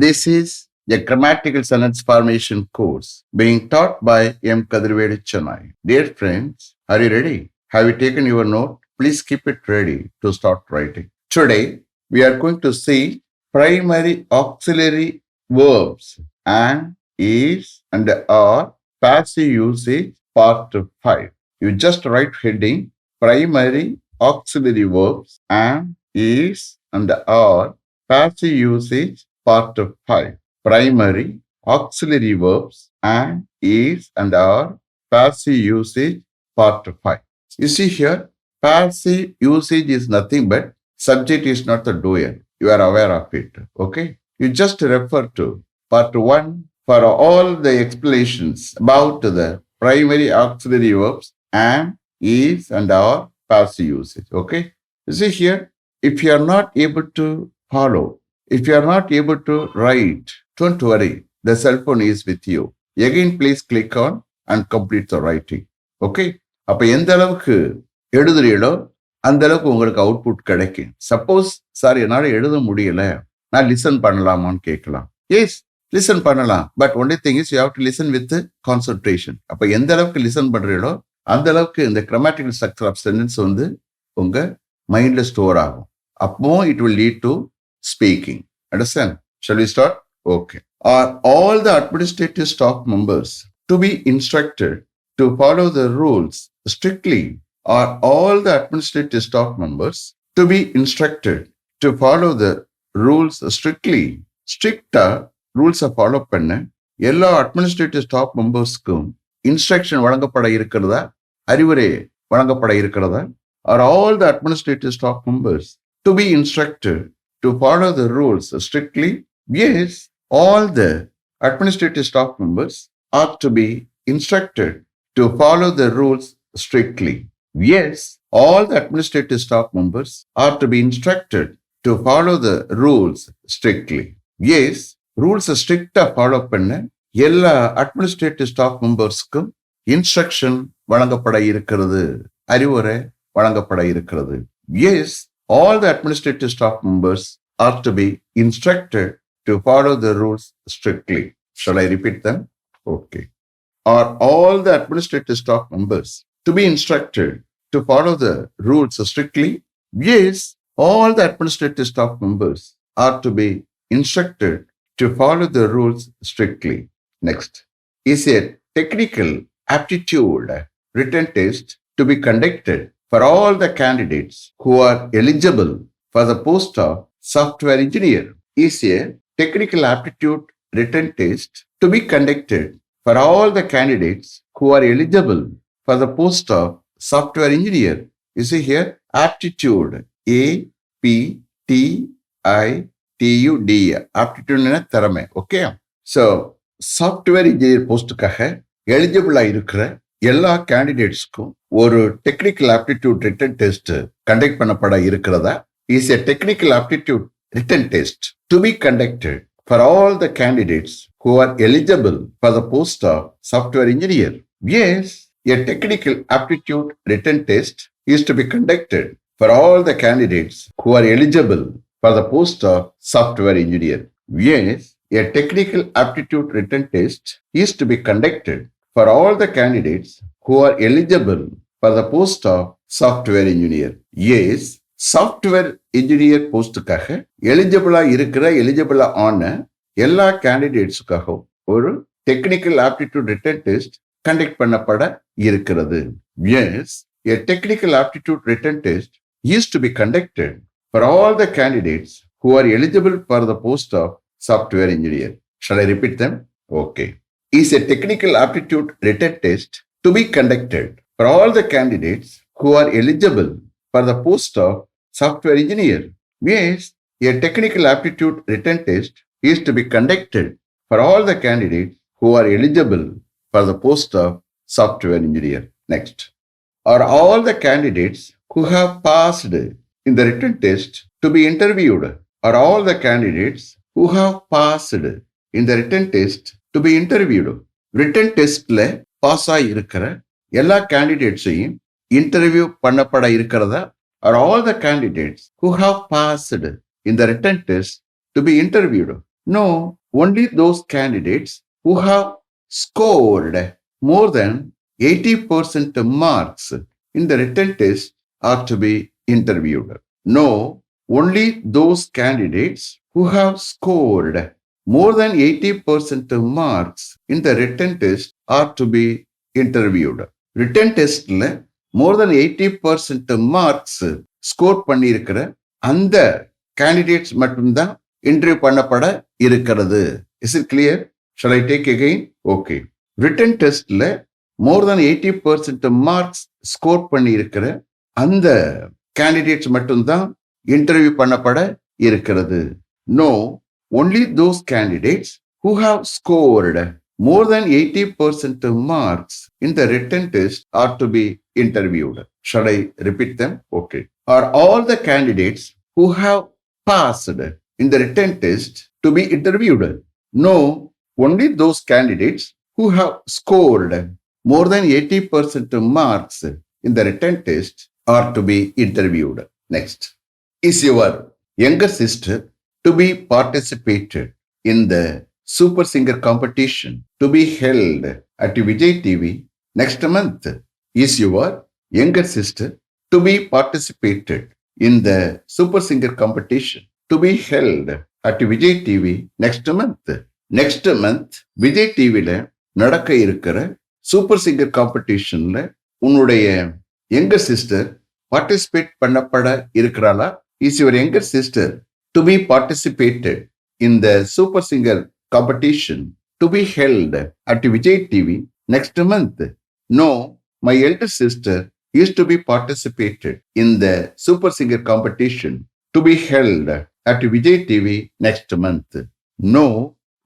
This is a grammatical sentence formation course being taught by M. Kadirvedi Chennai. Dear friends, are you ready? Have you taken your note? Please keep it ready to start writing. Today, we are going to see primary auxiliary verbs and is and are passive usage part 5. You just write heading primary auxiliary verbs and is and are passive usage part 5. Primary auxiliary verbs and is and are passive usage part 5. You see here, passive usage is nothing but subject is not the doer. You are aware of it. Okay. You just refer to part 1 for all the explanations about the primary auxiliary verbs and is and are passive usage. Okay. You see here, if you are not able to follow, if you are not able to write, don't worry. The cell phone is with you. Again, please click on and complete the writing. Okay. அப்ப எந்த அளவுக்கு எழுதுறீங்களோ அந்த அளவுக்கு உங்களுக்கு output கிடைக்கும். Suppose sir என்னால எழுத முடியல, நான் லிசன் பண்ணலாமான்னு கேட்கலாம். எஸ், லிசன் பண்ணலாம். But only thing is you have to listen with concentration. அப்ப எந்த அளவுக்கு லிசன் பண்றீங்களோ அந்த அளவுக்கு இந்த கிராமட்டிக்கல் ஸ்ட்ரக்சர் ஆஃப் சென்டென்ஸ் வந்து உங்க மைண்ட்ல ஸ்டோர் ஆகும். அப்போ it will lead to speaking. Understand? Shall we start? Okay. Are all the administrative staff members to be instructed to follow the rules strictly? Are all the administrative staff members to be instructed to follow the rules strictly? Stricta rules follow பண்ண எல்லா administrative staff மெம்பர்ஸ்க்கும் instruction வழங்கப்பட இருக்கிறதா, அறிவுரை வழங்கப்பட இருக்கிறதா? Are all the administrative staff members to be instructed to follow the rules strictly? Yes, all the administrative staff members are to be instructed to follow the rules strictly. Yes, all the administrative staff members are to be instructed to follow the rules strictly. Yes, rules stricta follow பண்ண எல்லா administrative staff membersக்கும் instruction வழங்கப்பட இருக்கிறது, அறிவுரை வழங்கப்பட இருக்கிறது. Yes, all the administrative staff members are to be instructed to follow the rules strictly. Shall I repeat them? Okay. Are all the administrative staff members to be instructed to follow the rules strictly? Yes, all the administrative staff members are to be instructed to follow the rules strictly. Next. Is a technical aptitude written test to be conducted for all the candidates who are eligible for the post of software engineer? Is a technical aptitude written test to be conducted for all the candidates who are eligible for the post of software engineer? You see here, aptitude, A-P-T-I-T-U-D, aptitude திறமை. Okay. So, software engineer போஸ்டுக்காக எலிஜிபிளா இருக்கிற எல்லா கேண்டிடேட்ஸ்க்கும் ஒரு technical aptitude written test conduct பண்ணப்பட இருக்கிறதா? Is a technical aptitude written test to be conducted for all the candidates who are eligible for the post of software engineer. Yes, a technical aptitude written test is to be conducted for all the candidates who are eligible for the post of software engineer. Yes, a technical aptitude written test is to be conducted for all the candidates who are eligible for the post of software engineer. Yes, software engineer போஸ்டுக்காக எலிஜிபிளா ஆன எல்லா கேண்டிடேட்ஸுக்காகவும் ஒரு technical aptitude written test conduct பண்ணப்பட இருக்கிறது. Yes, a technical aptitude written test is to be conducted for all the candidates who are eligible for the post of software engineer. Shall I repeat them? Okay. Is a technical aptitude written test to be conducted for all the candidates who are eligible for the post of software engineer? Yes, a technical aptitude written test is to be conducted for all the candidates who are eligible for the post of software engineer. Next. Are all the candidates who have passed in the written test to be interviewed? Are all the candidates who have passed in the written test to be interviewed? Written testல pass ஆகி இருக்கிற எல்லா கேண்டிடேட்ஸையும் interview பண்ணப்பட இருக்கிறதா? Are all the candidates who have passed in the written test to be interviewed? No, only those candidates who have scored more than 80% marks in the written test are to be interviewed. No, only those candidates who have scored more than 80% marks in the written test are to be interviewed. Written testல more than 80% marks score பண்ணியிருக்கிற அந்த candidates மட்டும்தான் interview பண்ணப்பட இருக்கிறது. Is it clear? Shall I take again? Okay. Written டெஸ்ட்ல more தென் 80% marks score பண்ணி இருக்கிற அந்த கேண்டிடேட்ஸ் மட்டும்தான் இன்டர்வியூ பண்ணப்பட இருக்கிறது. No, only those candidates who have scored more than 80% marks in the written test are to be interviewed. Shall I repeat them? Okay. Are all the candidates who have passed in the written test to be interviewed? No, only those candidates who have scored more than 80% marks in the written test are to be interviewed. Next. Is your younger sister to be participated in the Super Singer competition to be held at Vijay TV next month? Is your younger sister to be participated in the Super Singer competition to be held at Vijay TV next month? Next month Vijay TVல நடக்க இருக்கிற Super Singer காம்படிஷன்ல உன்னுடைய younger sister participate பண்ணப்பட இருக்கிறாளா? Is your younger sister to be participated in the super Singer competition to be held at Vijay TV next month? No, my elder sister is to be participated in the Super Singer competition to be held at Vijay TV next month. No,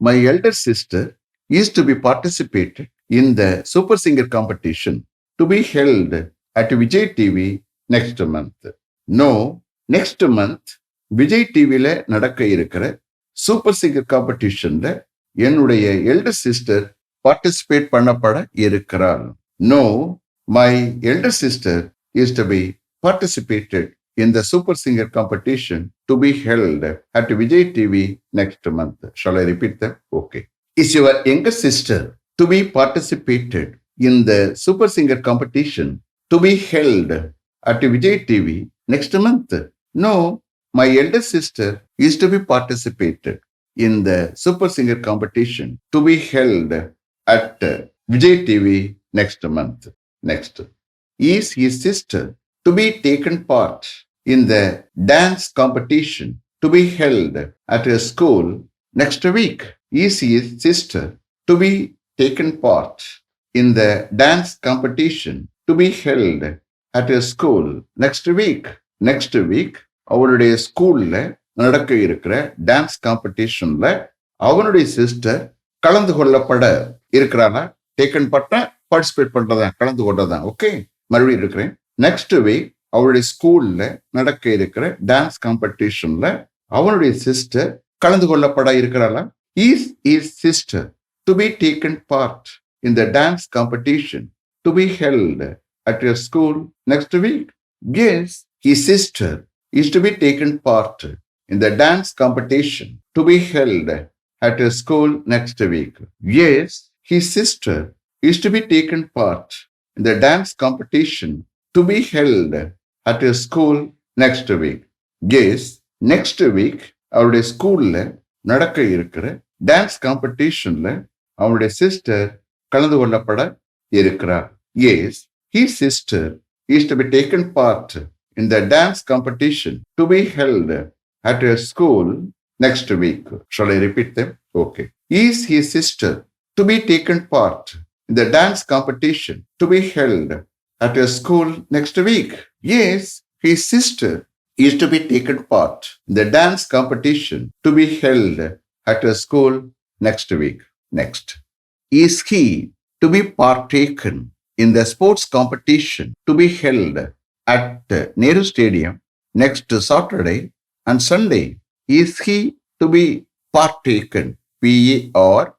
my elder sister is to be participated in the Super Singer competition to be held at Vijay TV next month. No, next month Vijay TVல நடக்க இருக்கிற Super Singer காம்படிஷன்ல என்னுடைய elder sister participate பண்ணப்பட இருக்கிறார். No, my elder sister is to be participated in the super singer competition to be held at Vijay TV next month. Shall I repeat that? Okay. Is your younger sister to be participated in the super singer competition to be held at Vijay TV next month? No, my elder sister is to be participated in the Super Singer competition to be held at Vijay TV next month. Next. Is his sister to be taken part in the dance competition to be held at a school next week? Is his sister to be taken part in the dance competition to be held at a school next week? Next week, அவருடைய ஸ்கூல்ல நடக்க இருக்கிற dance காம்படிஷன்ல அவனுடைய sister கலந்து கொள்ளப்பட இருக்கிறானா? Taken பட்ட participate பண்றதா, கலந்து கொண்டதான். ஓகே, மறுபடியும் இருக்கிறேன். நெக்ஸ்ட் வீக் அவருடைய ஸ்கூல்ல நடக்க இருக்கிற டான்ஸ் காம்படிஷன்ல அவனுடைய சிஸ்டர் கலந்து கொள்ளப்பட இருக்கிறாளா? Is is sister to be taken part in the dance competition to be held at your school next week? Yes, his sister is to be taken part in the dance competition to be held at a school next week. Yes, his sister is to be taken part in the dance competition to be held at a school next week. Yes, next week அவருடைய ஸ்கூல்ல நடக்க இருக்கிற dance காம்படிஷன்ல அவருடைய sister கலந்து கொள்ளப்பட இருக்கிறார். Yes, his sister is to be taken part in the dance competition to be held at a school next week. Shall I repeat them? Okay. Is his sister to be taken part in the dance competition to be held at a school next week? Yes, his sister is to be taken part in the dance competition to be held at a school next week. Next. Is he to be partaken in the sports competition to be held at Nehru Stadium next Saturday and Sunday? Is he to be partaken? P-A-R-T-A-K-E-N.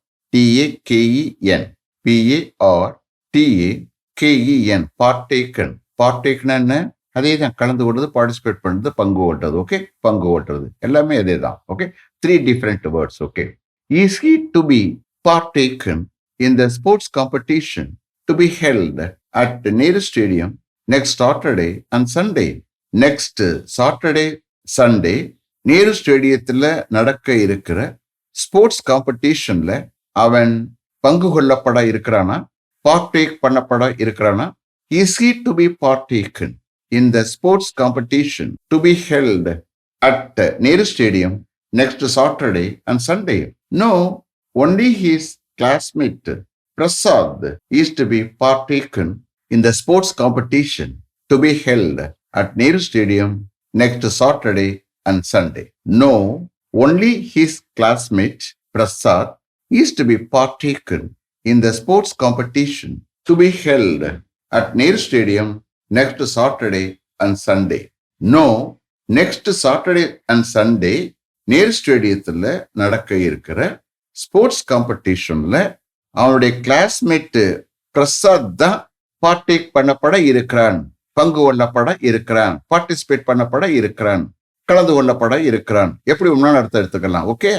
P-A-R-T-A-K-E-N. Partaken. Partaken என்ன? அதே தான் கலந்து கொள்வது, participate பண்ணுறது, பங்கு ஓட்டுறது. Okay, பங்கு ஓட்டுறது எல்லாமே அதே தான். Okay, 3 different words. Okay, is he to be partaken in the sports competition to be held at the Nehru Stadium next Saturday and Sunday? Next Saturday, Sunday Nehru ஸ்டேடியத்துல நடக்க இருக்கிற ஸ்போர்ட்ஸ் காம்படிஷன்ல அவன் பங்கு கொள்ளப்பட இருக்கிறானா, பார்ட்டேக் பண்ணப்பட இருக்கிறானா? Is he to be partaken in the sports competition to be held at Nehru Stadium next Saturday and Sunday? No, only his classmate Prasad is to be partaken in the sports competition to be held at Nehru Stadium next Saturday and Sunday. No, only his classmate Prasad is to be partaken in the sports competition to be held at Nehru Stadium next Saturday and Sunday. No, next Saturday and Sunday Nehru ஸ்டேடியத்துல நடக்க இருக்கிற sports காம்படிஷன்ல அவனுடைய classmate Prasad தான் partake பண்ணப்பட இருக்கிறான், பங்கு கொள்ளப்பட இருக்கிறான், participate பண்ணப்பட இருக்கிறான், கலந்து கொள்ளப்பட இருக்கிறான். எப்படி உண்மையான அர்த்தம் எடுத்துக்கலாம். Okay,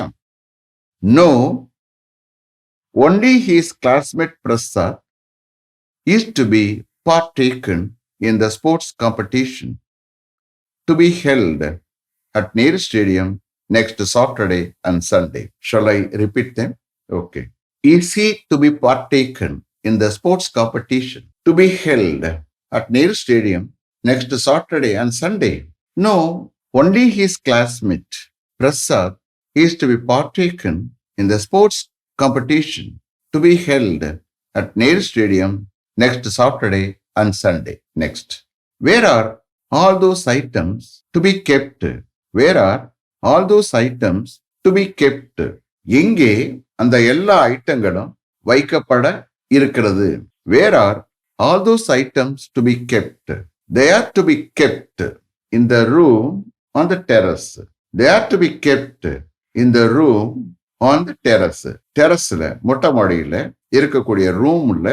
no, only his classmate Prasad is to be partaken in the sports competition to be held at Nehru Stadium next Saturday and Sunday. Shall I repeat them? Okay. Is he to be partaken in the sports competition to be held at Nehru Stadium next Saturday and Sunday? No, only his classmate Prasad is to be partaken in the sports competition to be held at Nehru Stadium next Saturday and Sunday. Next. Where are all those items to be kept? Where are all those items to be kept? எங்கே அந்த எல்லா ஐட்டங்களும் வைக்கப்பட இருக்கிறது? Where are all those items to be kept? They are to be kept in the room on the terrace. They are to be kept in the room on the terrace. டெரஸ்ல, மொட்டை மாடியில இருக்கக்கூடிய ரூம்ல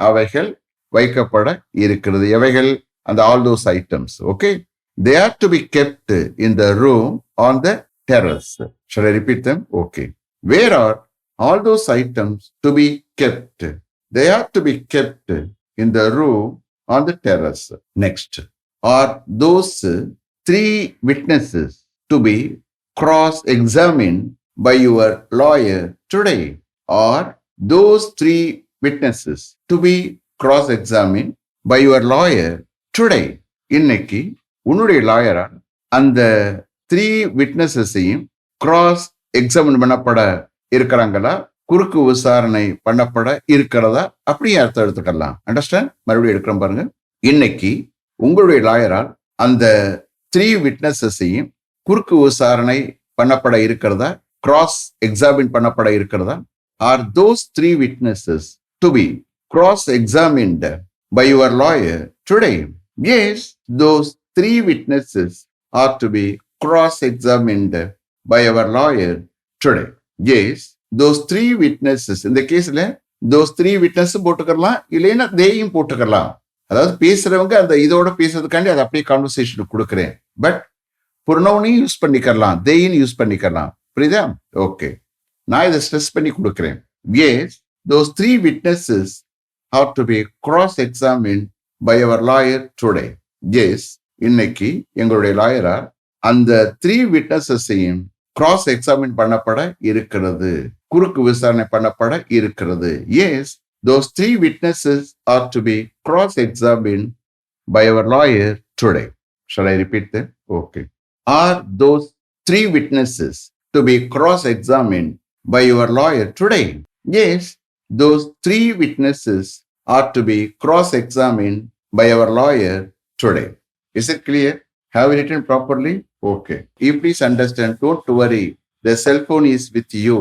அவைகள் வைக்கப்பட இருக்கிறது. எவைகள்? அந்த all those items. Okay, they are to be kept in the room on the terrace. Shall I repeat them? Okay. Where are all those items to be kept? They are to be kept in the room on the terrace. Next. Are those 3 witnesses to be cross-examined by your lawyer today? Are those 3 witnesses to be cross-examined by your lawyer today? இன்னைக்கு உன்னுடைய லாயரா அந்த 3 விட்னஸஸையும் cross examine பண்ணப்பட இருக்கிறாங்களா, குறுக்கு விசாரணை பண்ணப்பட இருக்கிறதா? அப்படியே அர்த்தம் எடுத்துக்கலாம். அண்டர்ஸ்டாண்ட்? மறுபடியும் எடுக்கிறோம் பாருங்க. இன்னைக்கு உங்களுடைய லாயரால் அந்த 3 விட்னஸஸையும் குறுக்கு விசாரணை பண்ணப்பட இருக்கிறதா, கிராஸ் எக்ஸாமின் பண்ணப்பட இருக்கிறதா? Are those 3 witnesses to be cross examined by your lawyer today? Yes, those 3 witnesses are to be cross examined by our lawyer today. Yes, those 3 witnesses. இந்த கேஸ்ல those 3 witnesses போட்டுக்கலாம், இல்லைன்னா தேயும் போட்டுக்கலாம். அதாவது பேசுறவங்க அந்த இதோட பேசுறதுக்காண்டி அதை அப்படியே கான்வர்சேஷன் கொடுக்குறேன். பட் புர்னவுனையும் யூஸ் பண்ணிக்கலாம், தேயும் யூஸ் பண்ணிக்கலாம். புரியுதா? ஓகே, நான் இதை ஸ்ட்ரெஸ் பண்ணி கொடுக்குறேன். Yes, those 3 witnesses are to be cross examined by our lawyer today. Yes, இன்னைக்கு எங்களுடைய லாயரா அந்த 3 witnesses-ஐயும் கிராஸ் எக்ஸாமின் பண்ணப்பட இருக்கிறது, குறுக்கு விசாரணை பண்ணப்பட இருக்கிறது. Yes, those 3 witnesses are to be cross examined by our lawyer today. Shall I repeat them? Okay. Are those 3 witnesses to be cross examined by your lawyer today? Yes, those 3 witnesses are to be cross examined by our lawyer today. Is it clear? Have you written properly? Okay. You please understand, don't worry. The cell phone is with you.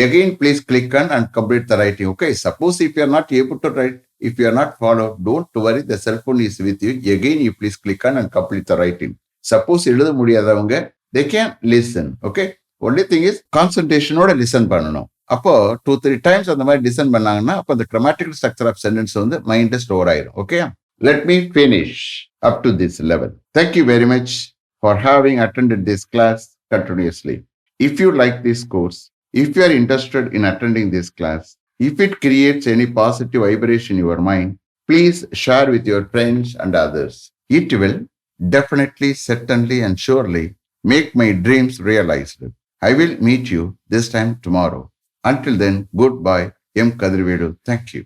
Again, please click on and complete the writing. Okay. Suppose if you are not able to write, if you are not followed, don't worry. The cell phone is with you. Again, you please click on and complete the writing. Suppose எழுத முடியாதவங்க, they can listen. Okay. Only thing is concentration ஓட listen பண்ணணும். அப்போ 2-3 times அந்த மாதிரி listen பண்ணாங்கன்னா அப்போ அந்த grammatical structure of sentence வந்து மைண்ட்ல ஸ்டோர் ஆயிடும். Okay. Let me finish up to this level. Thank you very much for having attended this class continuously. If you like this course, if you are interested in attending this class, if it creates any positive vibration in your mind, please share with your friends and others. It will definitely, certainly, and surely make my dreams realized. I will meet you this time tomorrow. Until then, goodbye. M. Kadirvedu. Thank you.